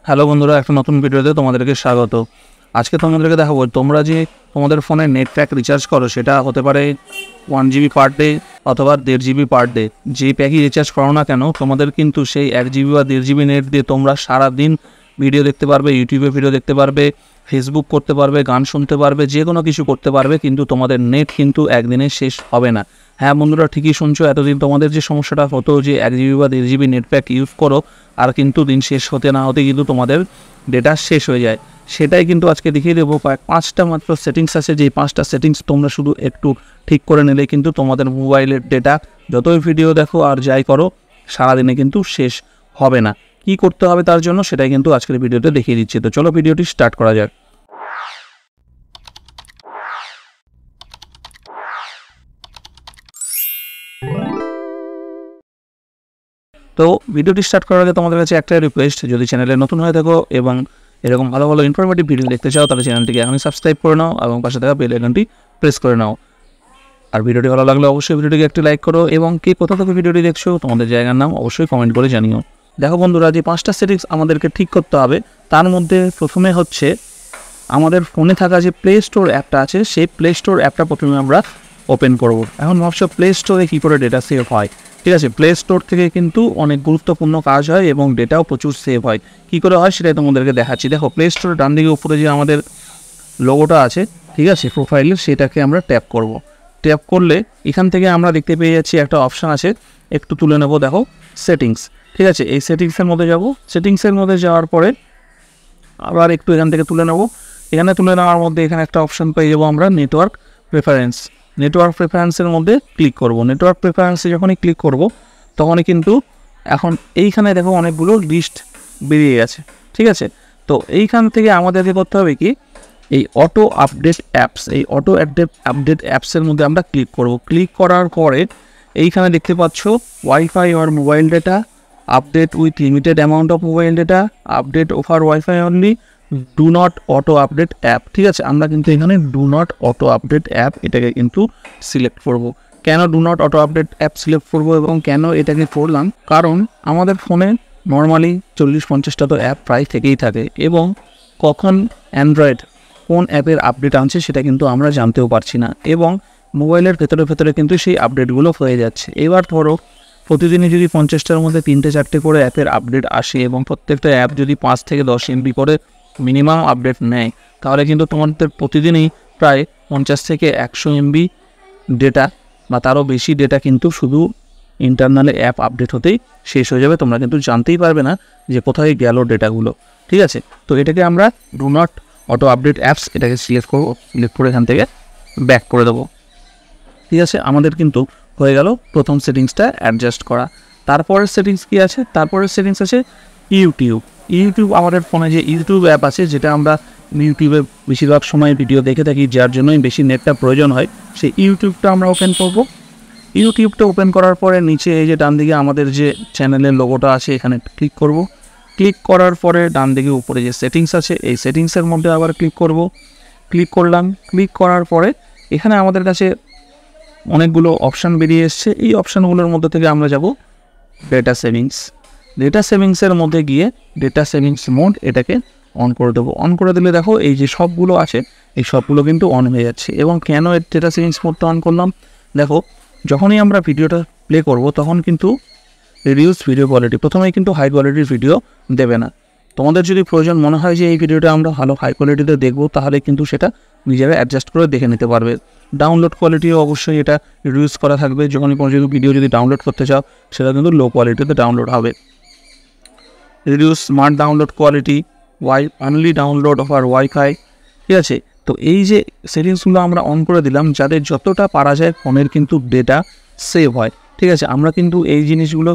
Hello বন্ধুরা, একটা নতুন ভিডিওতে তোমাদেরকে স্বাগত। আজকে তোমাদেরকে দেখাবো তোমরা যে তোমাদের ফোনে নেট প্যাক রিচার্জ করো, সেটা হতে পারে 1 GB পার ডে অথবা 1.5 GB পার ডে। যেই প্যাকই রিচার্জ করো না কেন, তোমাদের কিন্তু সেই 1 GB বা 1.5 GB নেট দিয়ে তোমরা সারাদিন ভিডিও দেখতে পারবে, ইউটিউবে ভিডিও দেখতে পারবে, ফেসবুক করতে পারবে, গান শুনতে পারবে, যে কোনো কিছু করতে পারবে, কিন্তু তোমাদের নেট কিন্তু একদিনে শেষ হবে না। হ্যাঁ বন্ধুরা, ঠিকই শুনছো। এতদিন তোমাদের যে সমস্যাটা হতো যে 1 GB বা 1.5 GB নেট প্যাক ইউজ করো আর কিন্তু দিন শেষ হতে না হতে কিন্তু তোমাদের ডেটা শেষ হয়ে যায়, সেটাই কিন্তু আজকে দেখিয়ে দেবো। 5টা মাত্র সেটিংস আছে, যেই 5টা সেটিংস তোমরা শুধু একটু ঠিক করে নিলে কিন্তু তোমাদের মোবাইলের ডেটা যতই ভিডিও দেখো আর যাই করো সারাদিনে কিন্তু শেষ হবে না। কি করতে হবে তার জন্য সেটাই কিন্তু আজকের ভিডিওতে দেখিয়ে দিচ্ছি। তো চলো ভিডিওটি স্টার্ট করা যাক। তো ভিডিওটি স্টার্ট করার আগে তোমাদের কাছে একটা রিকোয়েস্ট, যদি চ্যানেলে নতুন হয়ে থাকো এবং এরকম ভালো ভালো ইনফরমেটিভ ভিডিও দেখতে চাও তাহলে চ্যানেলটিকে এখনই সাবস্ক্রাইব করে নাও এবং পাশে থাকা বেল আইকনটি প্রেস করে নাও। আর ভিডিওটি ভালো লাগলে অবশ্যই ভিডিওটিকে একটি লাইক করো এবং কে কোথা থেকে ভিডিওটি দেখছো তোমাদের জায়গার নাম অবশ্যই কমেন্ট করে জানিও। দেখো বন্ধুরা, যে 5টা সেটিংস আমাদেরকে ঠিক করতে হবে তার মধ্যে প্রথমে হচ্ছে আমাদের ফোনে থাকা যে প্লে স্টোর অ্যাপটা আছে, সেই প্লে স্টোর অ্যাপটা প্রথমে আমরা ওপেন করব। এখন ভাবছো প্লে স্টোরে কী করে ডেটা সেভ হয়? ঠিক আছে, প্লে স্টোর থেকে কিন্তু অনেক গুরুত্বপূর্ণ কাজ হয় এবং ডেটাও প্রচুর সেভ হয়। কী করে হয় সেটাই তোমাদেরকে দেখাচ্ছি। দেখো, প্লে স্টোরের ডান দিকে উপরে যে আমাদের লোগোটা আছে, ঠিক আছে, প্রোফাইলের, সেটাকে আমরা ট্যাপ করব। ট্যাপ করলে এখান থেকে আমরা দেখতে পেয়ে যাচ্ছি একটা অপশান আছে, একটু তুলে নেব। দেখো সেটিংস, ঠিক আছে, এই সেটিংসের মধ্যে যাব। সেটিংসের মধ্যে যাওয়ার পরে আবার একটু এখান থেকে তুলে নেব। এখানে তুলে নেওয়ার মধ্যে এখানে একটা অপশান পেয়ে যাবো আমরা, নেটওয়ার্ক প্রেফারেন্স। নেটওয়ার্ক প্রেফারেন্সের মধ্যে ক্লিক করব। নেটওয়ার্ক প্রেফারেন্সে যখনই ক্লিক করব তখনই কিন্তু এখন এইখানে দেখো অনেকগুলো লিস্ট বেরিয়ে গেছে, ঠিক আছে। তো এইখান থেকে আমাদেরকে করতে হবে কি, এই অটো আপডেট অ্যাপস, এই অটো আপডেট অ্যাপসের মধ্যে আমরা ক্লিক করব। ক্লিক করার পরে এইখানে দেখতে পাচ্ছ wifi or mobile data, update with limited amount of mobile data, update over wifi only, do not auto update app. ঠিক আছে, আমরা কিন্তু এখানে do not auto update app এটাকে কিন্তু সিলেক্ট করব। কেন do not auto update app select করব এবং কেন এটাকে করলাম, কারণ আমাদের ফোনে নর্মালি 40-50টা তো অ্যাপ প্রায় থেকেই থাকে এবং কখন অ্যান্ড্রয়েড কোন অ্যাপের আপডেট আনছে সেটা কিন্তু আমরা জানতেও পারছি না এবং মোবাইলের ভেতরে কিন্তু সেই আপডেটগুলো হয়ে যাচ্ছে। এবার ধরো প্রতিদিনই যদি 50টার মধ্যে 3-4টে করে অ্যাপের আপডেট আসে এবং প্রত্যেকটা অ্যাপ যদি 5 থেকে 10 MB করে মিনিমাম আপডেট নেয়, তাহলে কিন্তু তোমাদের প্রতিদিনই প্রায় 50 থেকে 100 MB ডেটা বা তারও বেশি ডেটা কিন্তু শুধু ইন্টারনালে অ্যাপ আপডেট হতেই শেষ হয়ে যাবে। তোমরা কিন্তু জানতেই পারবে না যে কোথায় গেল ডেটাগুলো, ঠিক আছে। তো এটাকে আমরা do not auto update apps এটাকে সিলেক্ট করবো। সিলেক্ট করে এখান থেকে ব্যাক করে দেবো, ঠিক আছে। আমাদের কিন্তু হয়ে গেল প্রথম সেটিংসটা অ্যাডজাস্ট করা। তারপরের সেটিংস কী আছে? তারপরের সেটিংস আছে ইউটিউব। আমাদের ফোনে যে ইউটিউব অ্যাপ আছে, যেটা আমরা ইউটিউবে বেশিরভাগ সময় ভিডিও দেখে থাকি, যার জন্যই বেশি নেটটা প্রয়োজন হয়, সেই ইউটিউবটা আমরা ওপেন করব। ইউটিউবটা ওপেন করার পরে নিচে এই যে ডান দিকে আমাদের যে চ্যানেলের লোগোটা আছে, এখানে ক্লিক করব। ক্লিক করার পরে ডান দিকে উপরে যে সেটিংস আছে, এই সেটিংসের মধ্যে আবার ক্লিক করব। ক্লিক করলাম। ক্লিক করার পরে এখানে আমাদের কাছে অনেকগুলো অপশান বেরিয়ে এসছে। এই অপশানগুলোর মধ্যে থেকে আমরা যাব ডেটা সেভিংস। ডেটা সেভিংসের মধ্যে গিয়ে ডেটা সেভিংস মোড এটাকে অন করে দেবো। অন করে দিলে দেখো এই যে সবগুলো আছে, এই সবগুলো কিন্তু অন হয়ে যাচ্ছে। এবং কেন ডেটা সেভিংস মোডটা অন করলাম? দেখো, যখনই আমরা ভিডিওটা প্লে করব তখন কিন্তু রিডিউস ভিডিও কোয়ালিটি, প্রথমেই কিন্তু হাই কোয়ালিটির ভিডিও দেবে না। তোমাদের যদি প্রয়োজন মনে হয় যে এই ভিডিওটা আমরা ভালো হাই কোয়ালিটিতে দেখবো, তাহলে কিন্তু সেটা নিজেরা অ্যাডজাস্ট করে দেখে নিতে পারবে। ডাউনলোড কোয়ালিটিও অবশ্যই এটা রিডিউস করা থাকবে। যখনই কোনো ভিডিও যদি ডাউনলোড করতে চাও সেটা কিন্তু লো কোয়ালিটিতে ডাউনলোড হবে। Reduce smart download quality, only download over wifi, ঠিক আছে। তো এই যে সেটিংসগুলো আমরা অন করে দিলাম, যাদের যতটা পারা যায় ফোনের কিন্তু ডেটা সেভ হয়, ঠিক আছে। আমরা কিন্তু এই জিনিসগুলো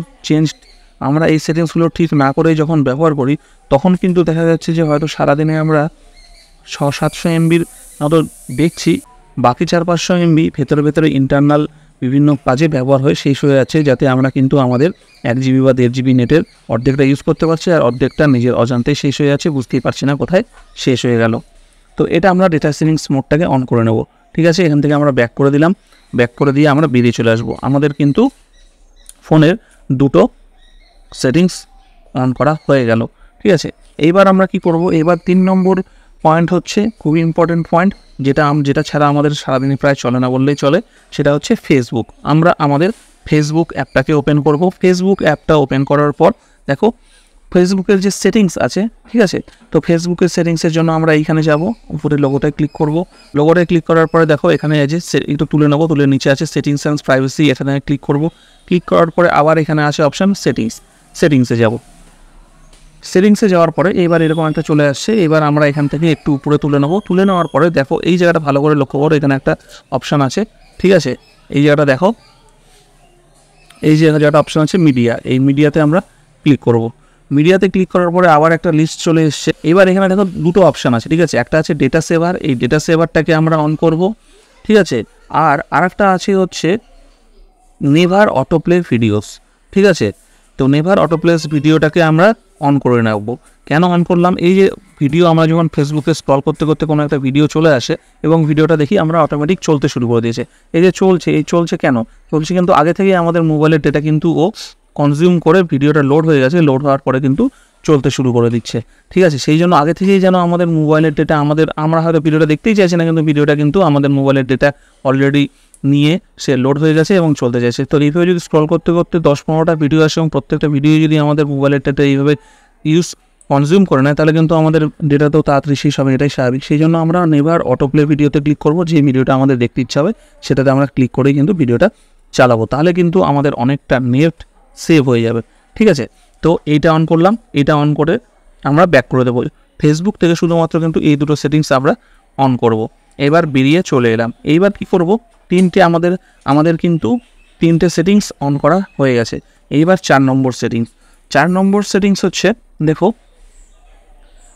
আমরা এই সেটিংসগুলো ঠিক না করেই যখন ব্যবহার করি, তখন কিন্তু দেখা যাচ্ছে যে হয়তো সারাদিনে আমরা 600-700 MBর মতো দেখছি, বাকি 400-500 MB ভেতরে ইন্টারনাল বিভিন্ন কাজে ব্যবহার হয়ে শেষ হয়ে যাচ্ছে, যাতে আমরা কিন্তু আমাদের 1 GB বা 1.5 GB নেটের অর্ধেকটা ইউজ করতে পারছি আর অর্ধেকটা নিজের অজান্তে শেষ হয়ে যাচ্ছে, বুঝতেই পারছি না কোথায় শেষ হয়ে গেল। তো এটা আমরা ডেটা সেভিংস মোডটাকে অন করে নেব, ঠিক আছে। এখান থেকে আমরা ব্যাক করে দিলাম। ব্যাক করে দিয়ে আমরা বেরিয়ে চলে আসবো। আমাদের কিন্তু ফোনের দুটো সেটিংস অন করা হয়ে গেল, ঠিক আছে। এইবার আমরা কি করব, এবার 3 নম্বর পয়েন্ট হচ্ছে খুবই ইম্পর্টেন্ট পয়েন্ট, যেটা ছাড়া আমাদের সারাদিনে প্রায় চলে না বললেই চলে, সেটা হচ্ছে ফেসবুক। আমরা আমাদের ফেসবুক অ্যাপটাকে ওপেন করব। ফেসবুক অ্যাপটা ওপেন করার পর দেখো ফেসবুকের যে সেটিংস আছে, ঠিক আছে, তো ফেসবুকের সেটিংসের জন্য আমরা এইখানে যাব, উপরে লোগোটায় ক্লিক করব। লোগোটায় ক্লিক করার পরে দেখো এখানে এই যে একটু তুলে নেবো, তুলে নিচে আছে সেটিংস অ্যান্ড প্রাইভেসি, এখানে ক্লিক করব। ক্লিক করার পরে আবার এখানে আছে অপশান সেটিংসে যাব। সেটিংসে যাওয়ার পরে এবার এরকম একটা চলে আসছে। এবার আমরা এখান থেকে একটু উপরে তুলে নেবো। তুলে নেওয়ার পরে দেখো এই জায়গাটা ভালো করে লক্ষ্য করো, এখানে একটা অপশান আছে, ঠিক আছে, এই জায়গাটা দেখো, এই জায়গাটা অপশান আছে মিডিয়া, এই মিডিয়াতে আমরা ক্লিক করব। মিডিয়াতে ক্লিক করার পরে আবার একটা লিস্ট চলে এসছে। এবার এখানে দেখো দুটো অপশান আছে, ঠিক আছে, একটা আছে ডেটা সেভার, এই ডেটা সেভারটাকে আমরা অন করব, ঠিক আছে, আর আরেকটা আছে হচ্ছে নেভার অটোপ্লে ভিডিওস, ঠিক আছে, তো নেভার অটোপ্লে ভিডিওটাকে আমরা অন করে নেব। কেন অন করলাম, এই যে ভিডিও আমরা যখন ফেসবুকে স্ক্রল করতে করতে কোনো একটা ভিডিও চলে আসে এবং ভিডিওটা দেখি আমরা অটোমেটিক চলতে শুরু করে দিয়েছে। এই যে চলছে কেন চলছে, কিন্তু আগে থেকে আমাদের মোবাইলের ডেটা কিন্তু ও কনজিউম করে ভিডিওটা লোড হয়ে গেছে, লোড হওয়ার পরে কিন্তু চলতে শুরু করে দিচ্ছে, ঠিক আছে, সেই জন্য আগে থেকেই যেন আমাদের মোবাইলের ডেটা আমরা হয়তো ভিডিওটা দেখতেই চাইছি না, কিন্তু ভিডিওটা কিন্তু আমাদের মোবাইলের ডেটা অলরেডি নিয়ে সে লোড হয়ে গেছে এবং চলতে চাইছে। তো এইভাবে যদি স্ক্রল করতে করতে 10-15টা ভিডিও আসে এবং প্রত্যেকটা ভিডিও যদি আমাদের মোবাইলের ডেটা এইভাবে কনজিউম করে নেয়, তাহলে কিন্তু আমাদের ডেটাতেও তাড়াতাড়ি শেষ হবে, এটাই স্বাভাবিক। সেই জন্য আমরা নেভার অটোপ্লে ভিডিওতে ক্লিক করব, যে ভিডিওটা আমাদের দেখতে ইচ্ছা হবে সেটাতে আমরা ক্লিক করেই কিন্তু ভিডিওটা চালাবো, তাহলে কিন্তু আমাদের অনেকটা নেট সেভ হয়ে যাবে, ঠিক আছে। তো এইটা অন করলাম, এটা অন করে আমরা ব্যাক করে দেবো। ফেসবুক থেকে শুধুমাত্র কিন্তু এই দুটো সেটিংস আমরা অন করব। এবার বেরিয়ে চলে এলাম। এইবার কি করব, আমাদের কিন্তু 3টে সেটিংস অন করা হয়ে গেছে। এইবার 4 নম্বর সেটিংস হচ্ছে, দেখো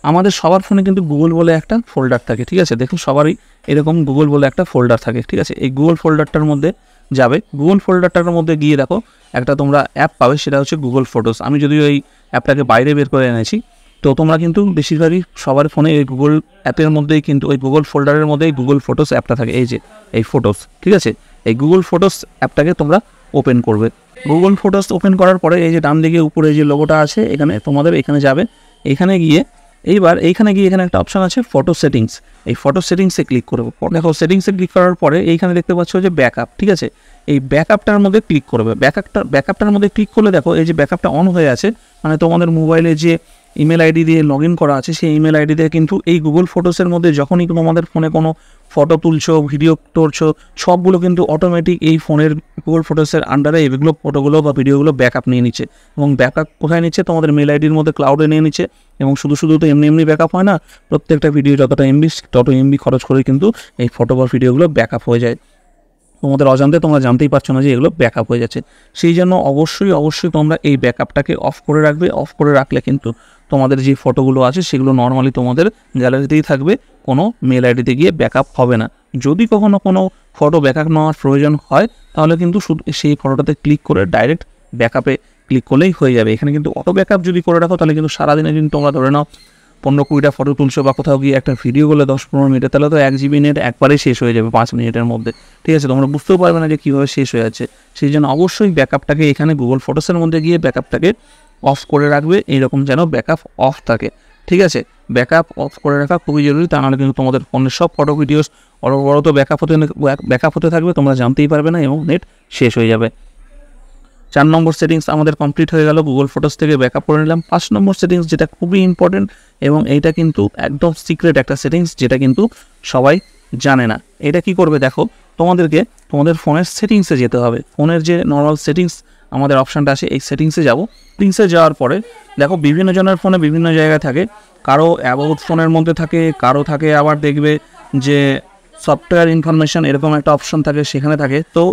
আমাদের সবার ফোনে কিন্তু গুগল বলে একটা ফোল্ডার থাকে, ঠিক আছে, দেখো সবারই এরকম গুগল বলে একটা ফোল্ডার থাকে, ঠিক আছে। এই গুগল ফোল্ডারটার মধ্যে যাবে, গুগল ফোল্ডারটার মধ্যে গিয়ে দেখো একটা তোমরা অ্যাপ পাবে, সেটা হচ্ছে গুগল ফটোস। আমি যদিও এই অ্যাপটাকে বাইরে বের করে এনেছি, তো তোমরা কিন্তু বেশিরভাগই সবার ফোনে এই গুগল অ্যাপের মধ্যেই কিন্তু ওই গুগল ফোল্ডারের মধ্যেই গুগল ফটোস অ্যাপটা থাকে, এই যে এই ফটোস, ঠিক আছে, এই গুগল ফটোস অ্যাপটাকে তোমরা ওপেন করবে। গুগল ফটোস ওপেন করার পরে এই যে ডান দিকে উপরে যে লোগোটা আছে, এখানে যাবে, এখানে গিয়ে এখানে একটা অপশান আছে ফটো সেটিংস, এই ফটো সেটিংসে ক্লিক করবো। দেখো সেটিংসে ক্লিক করার পরে এইখানে দেখতে পাচ্ছ যে ব্যাকআপ, ঠিক আছে, এই ব্যাকআপটার মধ্যে ক্লিক করবে। ব্যাকআপটার মধ্যে ক্লিক করলে দেখো এই যে ব্যাকআপটা অন হয়ে আছে, মানে তোমাদের মোবাইলে যে ইমেল আইডি দিয়ে লগ ইন করা আছে, সেই ইমেল আইডি দিয়ে কিন্তু এই গুগল ফটোসের মধ্যে যখনই তোমাদের ফোনে কোনো ফটো তুলছো, ভিডিও করছো, সবগুলো কিন্তু অটোমেটিক এই ফোনের গুগল ফটোসের আন্ডারে এগুলো ফটোগুলো বা ভিডিওগুলো ব্যাকআপ নিয়ে নিচ্ছে। এবং ব্যাকআপ কোথায় নিচ্ছে, তোমাদের মেল আইডির মধ্যে ক্লাউডে নিয়ে নিচ্ছে। এবং শুধু তো এমনি ব্যাকআপ হয় না, প্রত্যেকটা ভিডিও যতটা এমবি খরচ করে কিন্তু এই ফটো বা ভিডিওগুলো ব্যাকআপ হয়ে যায়। তোমাদের অজান্তে তোমরা জানতেই পারছো না যে এগুলো ব্যাকআপ হয়ে যাচ্ছে। সেই জন্য অবশ্যই তোমরা এই ব্যাকআপটাকে অফ করে রাখবে। অফ করে রাখলে কিন্তু তোমাদের যে ফটোগুলো আছে সেগুলো নর্মালি তোমাদের গ্যালারিতেই থাকবে, কোনো মেল আইডিতে গিয়ে ব্যাকআপ হবে না। যদি কখনো কোনো ফটো ব্যাকআপ নেওয়ার প্রয়োজন হয়, তাহলে কিন্তু শুধু সেই ফটোটাতে ক্লিক করে ডাইরেক্ট ব্যাকআপে ক্লিক করলেই হয়ে যাবে। এখানে কিন্তু অটো ব্যাকআপ যদি করে রাখো, তাহলে কিন্তু সারাদিনে যদি তোমরা ধরে নাও 15-20টা ফটো তুলছো বা কোথাও গিয়ে একটা ভিডিও করলে 10-15 মিনিটে, তাহলে তো 1 GB নেট একবারেই শেষ হয়ে যাবে 5 মিনিটের মধ্যে, ঠিক আছে, তোমরা বুঝতেও পারবে না যে কীভাবে শেষ হয়ে যাচ্ছে। সেই জন্য অবশ্যই ব্যাকআপটাকে এখানে গুগল ফটোসের মধ্যে গিয়ে ব্যাকআপটাকে অফ করে রাখবে, এইরকম যেন ব্যাকআপ অফ থাকে, ঠিক আছে। ব্যাকআপ অফ করে রাখা খুবই জরুরি, তা নাহলে কিন্তু তোমাদের ফোনের সব ফটো ভিডিওস অনবরত ব্যাকআপ হতে থাকবে, তোমরা জানতেই পারবে না এবং নেট শেষ হয়ে যাবে। 4 নম্বর সেটিংস আমাদের কমপ্লিট হয়ে গেল, গুগল ফটোস থেকে ব্যাকআপ করে নিলাম। 5 নম্বর সেটিংস, যেটা খুবই ইম্পর্টেন্ট এবং এইটা কিন্তু একদম সিক্রেট একটা সেটিংস, যেটা কিন্তু সবাই জানে না। এটা কি করবে, দেখো তোমাদের ফোনের সেটিংসে যেতে হবে। ফোনের যে নর্মাল সেটিংস আমাদের অপশানটা আছে, এই সেটিংসে যাব। সেটিংসে যাওয়ার পরে দেখো বিভিন্ন জনের ফোনে বিভিন্ন জায়গায় থাকে, কারো অ্যাবাউট ফোনের মধ্যে থাকে, কারো থাকে আবার দেখবে যে সফটওয়্যার ইনফরমেশান এরকম একটা অপশন থাকে, সেখানে থাকে। তো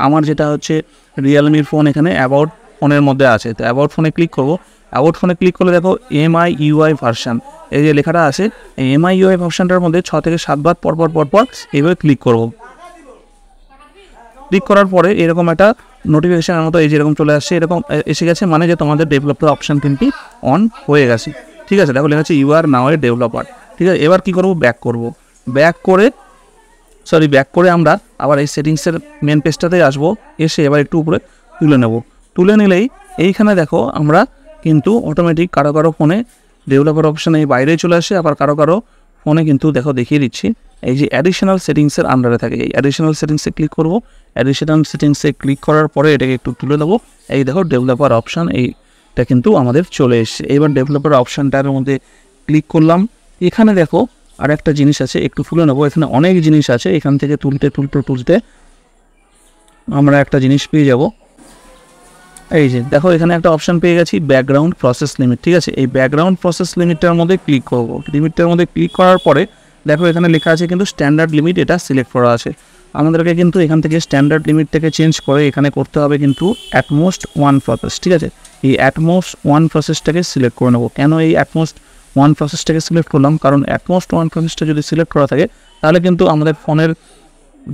আমার যেটা হচ্ছে রিয়েলমির ফোন, এখানে অ্যাবাউট ফোনের মধ্যে আছে। তো অ্যাবাউট ফোনে ক্লিক করবো। অ্যাবাউট ফোনে ক্লিক করলে দেখো MIUI ভার্সান, এই যে লেখাটা আছে, এই MIUI ভার্সানটার মধ্যে 6 থেকে 7 বার পরপর এইভাবে ক্লিক করব। ক্লিক করার পরে এরকম একটা নোটিফিকেশানের মতো এই যেরকম চলে আসছে, এরকম এসে গেছে, মানে যে তোমাদের ডেভেলপার অপশান কিন্তু অন হয়ে গেছে, ঠিক আছে। দেখো লেখা আছে you R now A developer, ঠিক আছে। এবার কী করবো, ব্যাক করে আমরা আবার এই সেটিংসের মেন পেজটাতেই আসবো। এসে এবার একটু উপরে তুলে নিলেই এইখানে দেখো আমরা কিন্তু অটোমেটিক কারো ফোনে ডেভেলপার অপশানে এই বাইরে চলে আসে। আবার কারো ফোনে কিন্তু দেখো দেখিয়ে দিচ্ছি, এই যে অ্যাডিশনাল সেটিংসের আন্ডারে থাকে, এই অ্যাডিশনাল সেটিংসে ক্লিক করব। অ্যাডিশনাল সেটিংসে ক্লিক করার পরে এটাকে একটু তুলে দেবো। এই দেখো ডেভেলপার অপশান এইটা কিন্তু আমাদের চলে এসেছে। এবার ডেভেলপার অপশানটার মধ্যে ক্লিক করলাম। এখানে দেখো আর একটা জিনিস আছে, একটু তুলে নেবো। এখানে অনেক জিনিস আছে, এখান থেকে তুলতে আমরা একটা জিনিস পেয়ে যাব। এই যে দেখো এখানে একটা অপশান পেয়ে গেছি, ব্যাকগ্রাউন্ড প্রসেস লিমিট। ঠিক আছে, এই ব্যাকগ্রাউন্ড প্রসেস লিমিটটার মধ্যে ক্লিক করব। লিমিটটার মধ্যে ক্লিক করার পরে দেখো এখানে লেখা আছে কিন্তু স্ট্যান্ডার্ড লিমিট, এটা সিলেক্ট করা আছে। আমাদেরকে কিন্তু এখান থেকে স্ট্যান্ডার্ড লিমিটটাকে চেঞ্জ করে এখানে করতে হবে কিন্তু অ্যাটমোস্ট 1 প্রসেস। ঠিক আছে, এই অ্যাটমোস্ট 1 প্রসেসটাকে সিলেক্ট করে নেবো। কেন এই অ্যাটমোস্ট 1 প্রসেসটাকে সিলেক্ট করলাম? কারণ অ্যাটমোস্ট 1 প্রসেসটা যদি সিলেক্ট করা থাকে তাহলে কিন্তু আমাদের ফোনের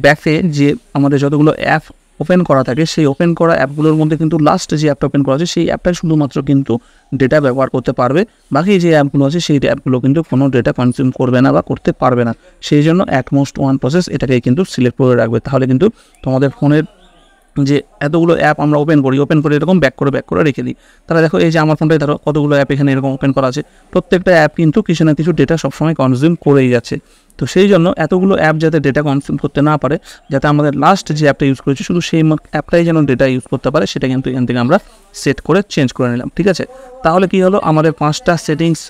ব্যাকে যে আমাদের যতগুলো অ্যাপ ওপেন করা থাকে সেই ওপেন করা অ্যাপগুলোর মধ্যে কিন্তু লাস্ট যে অ্যাপটা ওপেন করা আছে সেই অ্যাপটাই শুধুমাত্র কিন্তু ডেটা ব্যবহার করতে পারবে। বাকি যে অ্যাপগুলো আছে সেই অ্যাপগুলো কিন্তু কোনো ডেটা কনজিউম করবে না বা করতে পারবে না। সেই জন্য অ্যাটমোস্ট 1 প্রসেস এটাকে কিন্তু সিলেক্ট করে রাখবে। তাহলে কিন্তু তোমাদের ফোনের যে এতগুলো অ্যাপ আমরা ওপেন করি এরকম ব্যাক করে রেখে দিই। তাহলে দেখো এই যে আমার ফোনটায় ধরো কতগুলো অ্যাপ এখানে এরকম ওপেন করা আছে, প্রত্যেকটা অ্যাপ কিন্তু কিছু না কিছু ডেটা সবসময় কনজিউম করেই যাচ্ছে। তো সেই জন্য এতগুলো অ্যাপ যাতে ডেটা কনজিউম করতে না পারে, যাতে আমাদের লাস্ট যে অ্যাপটা ইউজ করেছি শুধু সেই অ্যাপটাই যেন ডেটা ইউজ করতে পারে, সেটা কিন্তু এখান থেকে আমরা সেট করে চেঞ্জ করে নিলাম। ঠিক আছে, তাহলে কি হলো, আমাদের 5টা সেটিংস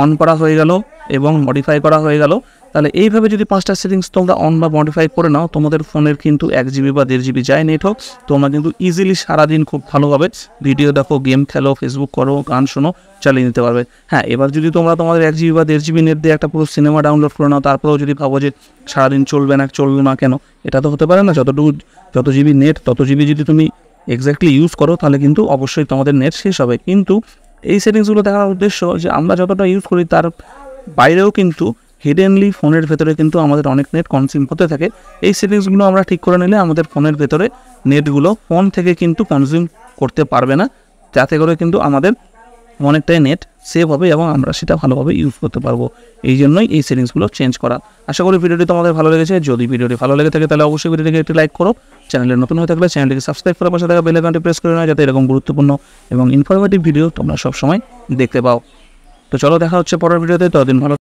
অন করা হয়ে গেল এবং মডিফাই করা হয়ে গেল। তাহলে এইভাবে যদি 5টা সেটিংস তোমরা অন বা মডিফাই করে নাও, তোমাদের ফোনের কিন্তু 1 জিবি বা 1.5 জিবি যায় নেট হোক, তোমরা কিন্তু ইজিলি সারাদিন খুব ভালোভাবে ভিডিও দেখো, গেম খেলো, ফেসবুক করো, গান শোনো, চালিয়ে নিতে পারবে। হ্যাঁ, এবার যদি তোমরা তোমাদের 1 জিবি বা 1.5 জিবি নেট দিয়ে একটা পুরো সিনেমা ডাউনলোড করে নাও, তারপরেও যদি ভাবো যে সারাদিন চলবে না কেন, এটা তো হতে পারে না। যত জিবি নেট তত জিবি যদি তুমি এক্স্যাক্টলি ইউজ করো তাহলে কিন্তু অবশ্যই তোমাদের নেট শেষ হবে। কিন্তু এই সেটিংসগুলো দেখার উদ্দেশ্য যে আমরা যতটা ইউজ করি তার বাইরেও কিন্তু হিডেনলি ফোনের ভেতরে কিন্তু আমাদের অনেক নেট কনজিউম হতে থাকে। এই সেটিংসগুলো আমরা ঠিক করে নিলে আমাদের ফোনের ভেতরে নেটগুলো ফোন থেকে কিন্তু কনজিউম করতে পারবে না, যাতে করে কিন্তু আমাদের অনেকটাই নেট সেভ হবে এবং আমরা সেটা ভালোভাবে ইউজ করতে পারবো। এই জন্যই এই সেটিংসগুলো চেঞ্জ করা। আশা করি ভিডিওটি তোমাদের ভালো লেগেছে। যদি ভিডিওটি ভালো লেগে থাকে তাহলে অবশ্যই ভিডিওটিকে একটি লাইক করো। চ্যানেলে নতুন হয়ে থাকলে চ্যানেলটিকে সাবস্ক্রাইব করার পাশে থাকা বেল আইকনটি প্রেস করে নাও, যাতে এরকম গুরুত্বপূর্ণ এবং ইনফরমেটিভ ভিডিও তোমরা সবসময় দেখতে পাও। তো চলো দেখা হচ্ছে পরের ভিডিওতে, ততদিন ভালো